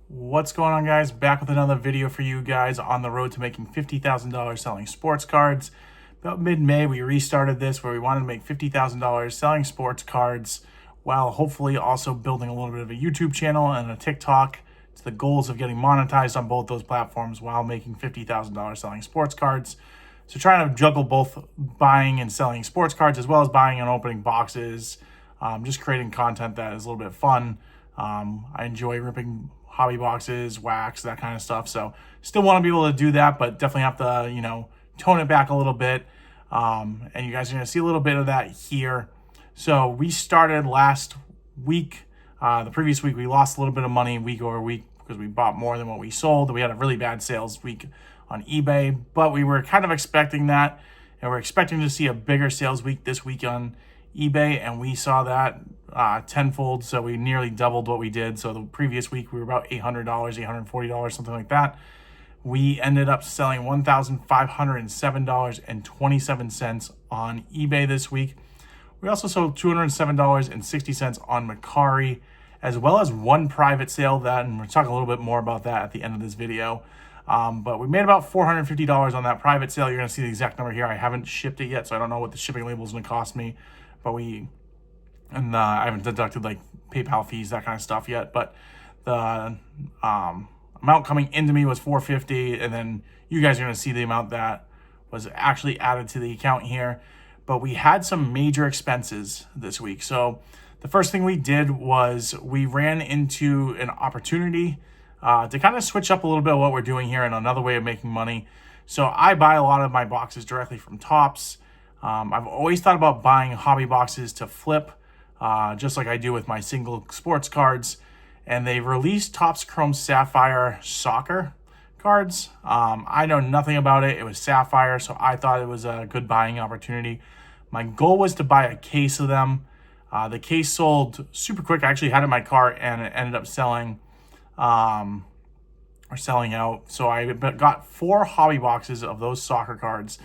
What's going on, guys? Back with another video for you guys on the road to making $50,000 selling sports cards. About mid-May, we restarted this where we wanted to make $50,000 selling sports cards while hopefully also building a little bit of a YouTube channel and a TikTok. It's the goals of getting monetized on both those platforms while making $50,000 selling sports cards. So trying to juggle both buying and selling sports cards as well as buying and opening boxes, just creating content that is a little bit fun. I enjoy ripping hobby boxes, wax, that kind of stuff. So still want to be able to do that, but definitely have to, tone it back a little bit. And you guys are going to see a little bit of that here. So we started last week. The previous week, we lost a little bit of money week over week because we bought more than what we sold. We had a really bad sales week on eBay, but we were kind of expecting that. And we're expecting to see a bigger sales week this week on eBay, and we saw that tenfold, so we nearly doubled what we did. So the previous week we were about $800, $840, something like that. We ended up selling $1,507.27 on eBay this week. We also sold $207.60 on Mercari, as well as one private sale and we'll talk a little bit more about that at the end of this video. But we made about $450 on that private sale. You're going to see the exact number here. I haven't shipped it yet, so I don't know what the shipping label is going to cost me. But I haven't deducted like PayPal fees, that kind of stuff yet. But the amount coming into me was $450, and then you guys are going to see the amount that was actually added to the account here. But we had some major expenses this week. So the first thing we did was we ran into an opportunity to kind of switch up a little bit of what we're doing here and another way of making money. So I buy a lot of my boxes directly from Topps. I've always thought about buying hobby boxes to flip, just like I do with my single sports cards. And they released Topps Chrome Sapphire soccer cards. I know nothing about it. It was Sapphire, so I thought it was a good buying opportunity. My goal was to buy a case of them. The case sold super quick. I actually had it in my cart, and it ended up selling out. So I got 4 hobby boxes of those soccer cards.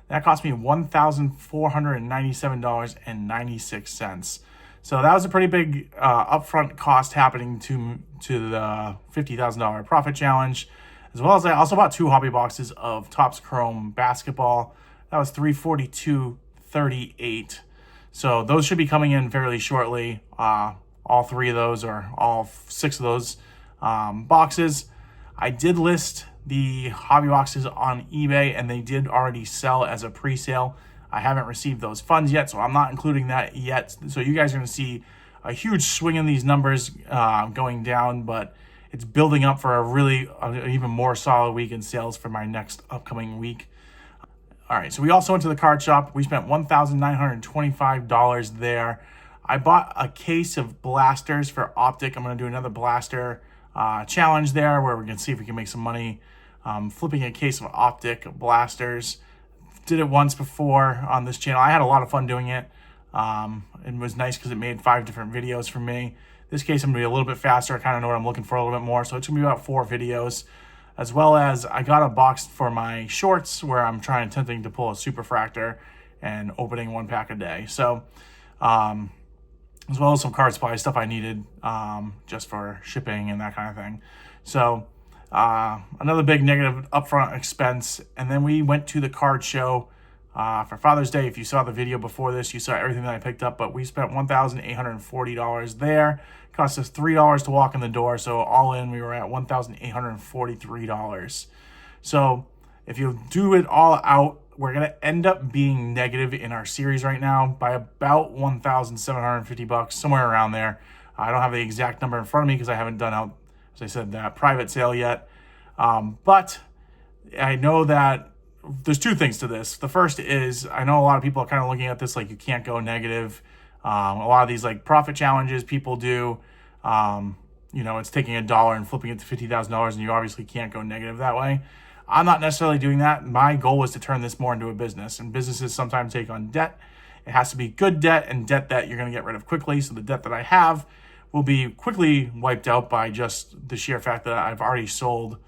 That cost me $1,497.96. So that was a pretty big upfront cost happening to the $50,000 profit challenge, as well as I also bought 2 hobby boxes of Topps Chrome basketball. That was $342.38. So those should be coming in fairly shortly. All 3 of those, or all 6 of those boxes. I did list the hobby boxes on eBay, and they did already sell as a pre-sale. I haven't received those funds yet, so I'm not including that yet. So you guys are going to see a huge swing in these numbers going down, but it's building up for a really even more solid week in sales for my next upcoming week. All right, so we also went to the card shop. We spent $1,925 there. I bought a case of blasters for Optic. I'm going to do another blaster challenge there where we're going to see if we can make some money flipping a case of Optic blasters. Did it once before on this channel. I had a lot of fun doing it. It was nice because it made 5 different videos for me. This case, I'm going to be a little bit faster. I kind of know what I'm looking for a little bit more. So it's going to be about 4 videos. As well as I got a box for my shorts where I'm attempting to pull a superfractor and opening 1 pack a day. So as well as some card supply stuff I needed just for shipping and that kind of thing. So another big negative upfront expense. And then we went to the card show for Father's Day. If you saw the video before this, you saw everything that I picked up, but we spent $1,840 there. It cost us $3 to walk in the door. So all in, we were at $1,843. So if you do it all out, we're going to end up being negative in our series right now by about $1,750, somewhere around there. I don't have the exact number in front of me because I haven't done out, as I said, that private sale yet. But I know that there's 2 things to this. The first is I know a lot of people are kind of looking at this like you can't go negative. A lot of these like profit challenges people do, it's taking $1 and flipping it to $50,000, and you obviously can't go negative that way. I'm not necessarily doing that. My goal is to turn this more into a business, and businesses sometimes take on debt. It has to be good debt and debt that you're going to get rid of quickly. So the debt that I have will be quickly wiped out by just the sheer fact that I've already sold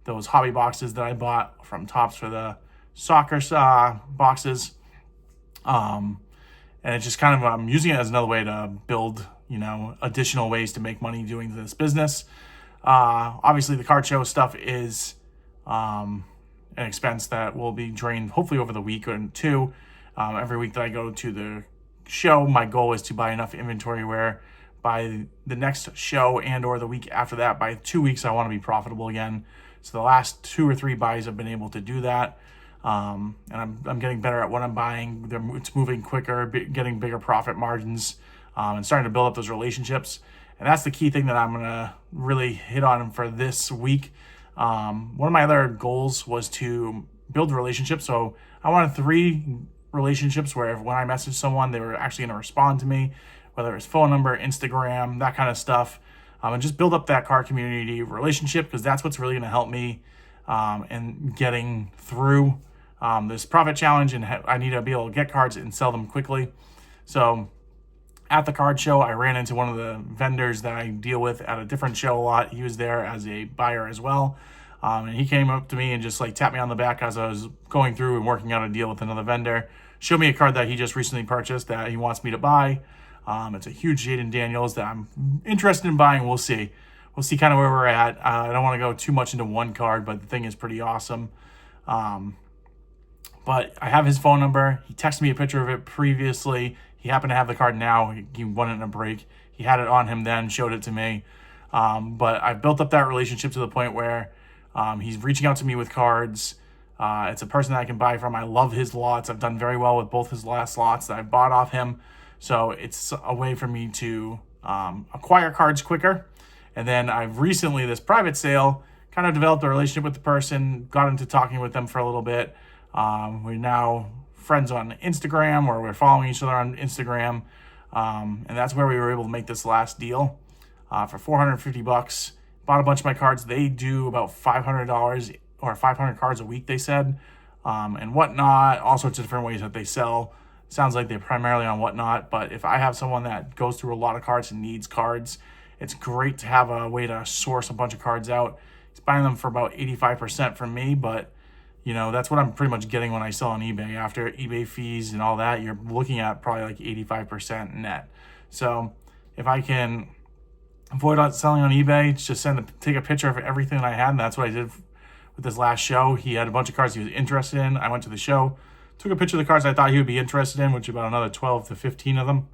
those hobby boxes that I bought from Topps for the soccer boxes. And it's just kind of, I'm using it as another way to build, additional ways to make money doing this business. Obviously, the card show stuff is an expense that will be drained hopefully over the week or two. Every week that I go to the show, my goal is to buy enough inventory where by the next show and or the week after that, by 2 weeks, I want to be profitable again. So the last 2 or 3 buys I've been able to do that. And I'm getting better at what I'm buying. It's moving quicker, getting bigger profit margins, and starting to build up those relationships. And that's the key thing that I'm going to really hit on for this week. One of my other goals was to build relationships. So I wanted 3 relationships where when I messaged someone, they were actually going to respond to me, whether it's phone number, Instagram, that kind of stuff, and just build up that card community relationship, because that's what's really going to help me in getting through this profit challenge. And I need to be able to get cards and sell them quickly. So at the card show, I ran into one of the vendors that I deal with at a different show a lot. He was there as a buyer as well. And he came up to me and just like tapped me on the back as I was going through and working out a deal with another vendor. Showed me a card that he just recently purchased that he wants me to buy. It's a huge Jayden Daniels that I'm interested in buying. We'll see. We'll see kind of where we're at. I don't want to go too much into one card, but the thing is pretty awesome. But I have his phone number. He texted me a picture of it previously. He happened to have the card now. He won it in a break. He had it on him then, showed it to me. But I've built up that relationship to the point where he's reaching out to me with cards. It's a person that I can buy from. I love his lots. I've done very well with both his last lots that I've bought off him. So it's a way for me to acquire cards quicker. And then I've recently, this private sale, kind of developed a relationship with the person, got into talking with them for a little bit. We're now friends on Instagram, or we're following each other on Instagram. And that's where we were able to make this last deal for $450. Bought a bunch of my cards. They do about $500 or 500 cards a week, they said, and Whatnot, all sorts of different ways that they sell. Sounds like they're primarily on Whatnot, but if I have someone that goes through a lot of cards and needs cards, it's great to have a way to source a bunch of cards out. It's buying them for about 85% from me, but you know, that's what I'm pretty much getting when I sell on eBay. After eBay fees and all that, you're looking at probably like 85% net. So if I can avoid selling on eBay, just take a picture of everything that I had, and that's what I did with this last show. He had a bunch of cards he was interested in. I went to the show, took a picture of the cards I thought he would be interested in, which about another 12 to 15 of them,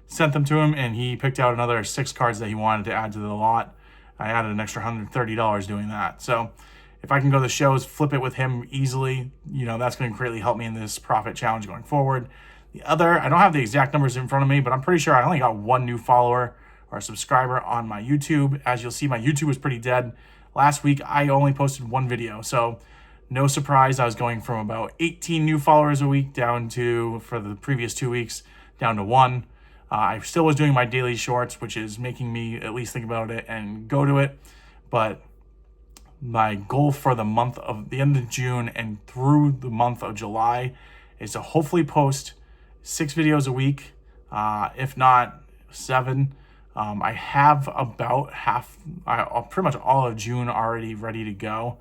sent them to him, and he picked out another 6 cards that he wanted to add to the lot. I added an extra $130 doing that. So if I can go to the shows, flip it with him easily, you know, that's going to greatly help me in this profit challenge going forward. The other, I don't have the exact numbers in front of me, but I'm pretty sure I only got 1 new follower or subscriber on my YouTube. As you'll see, my YouTube was pretty dead. Last week, I only posted 1 video. So no surprise, I was going from about 18 new followers a week down to, for the previous 2 weeks, down to 1. I still was doing my daily shorts, which is making me at least think about it and go to it. But my goal for the end of June and through the month of July is to hopefully post 6 videos a week, if not 7. I have about pretty much all of June already ready to go.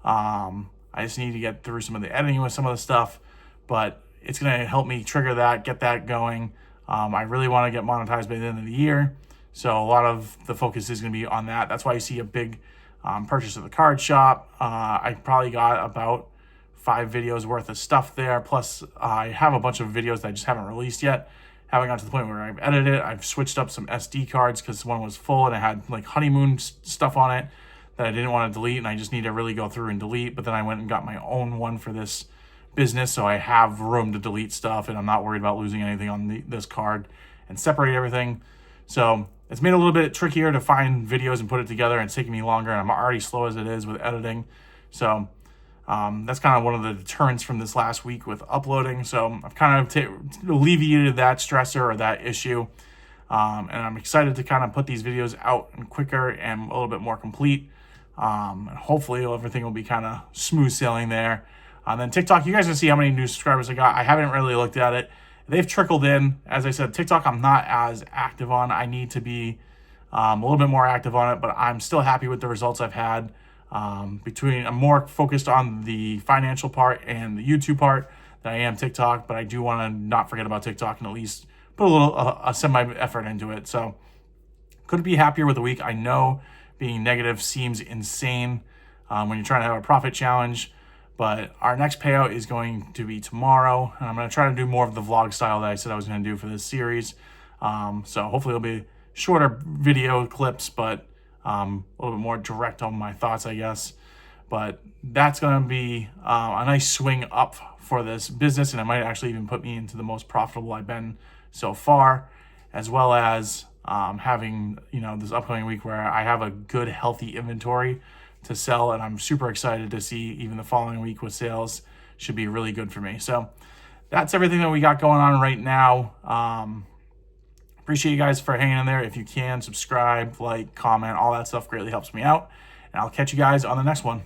I just need to get through some of the editing with some of the stuff, but it's going to help me trigger that, get that going. I really want to get monetized by the end of the year. So a lot of the focus is going to be on that. That's why you see a big purchase of the card shop. I probably got about 5 videos worth of stuff there. Plus I have a bunch of videos that I just haven't released yet. Haven't got to the point where I've edited it. I've switched up some SD cards because one was full and it had like honeymoon stuff on it that I didn't want to delete, and I just need to really go through and delete. But then I went and got my own one for this business, so I have room to delete stuff, and I'm not worried about losing anything on this card, and separate everything. So it's made it a little bit trickier to find videos and put it together, and it's taking me longer, and I'm already slow as it is with editing. So that's kind of one of the deterrents from this last week with uploading. So I've kind of alleviated that stressor or that issue. And I'm excited to kind of put these videos out and quicker and a little bit more complete. And hopefully everything will be kind of smooth sailing there. And then TikTok, you guys can see how many new subscribers I got. I haven't really looked at it. They've trickled in. As I said, TikTok I'm not as active on. I need to be a little bit more active on it, but I'm still happy with the results I've had. I'm more focused on the financial part and the YouTube part than I am TikTok, but I do want to not forget about TikTok and at least put a little semi effort into it. So couldn't be happier with the week. I know being negative seems insane when you're trying to have a profit challenge. But our next payout is going to be tomorrow. And I'm going to try to do more of the vlog style that I said I was going to do for this series. So hopefully it'll be shorter video clips, but a little bit more direct on my thoughts, I guess. But that's going to be a nice swing up for this business, and it might actually even put me into the most profitable I've been so far, as well as having, this upcoming week where I have a good, healthy inventory to sell, and I'm super excited to see even the following week with sales should be really good for me. So that's everything that we got going on right now. Appreciate you guys for hanging in there. If you can, subscribe, like, comment, all that stuff greatly helps me out. And I'll catch you guys on the next one.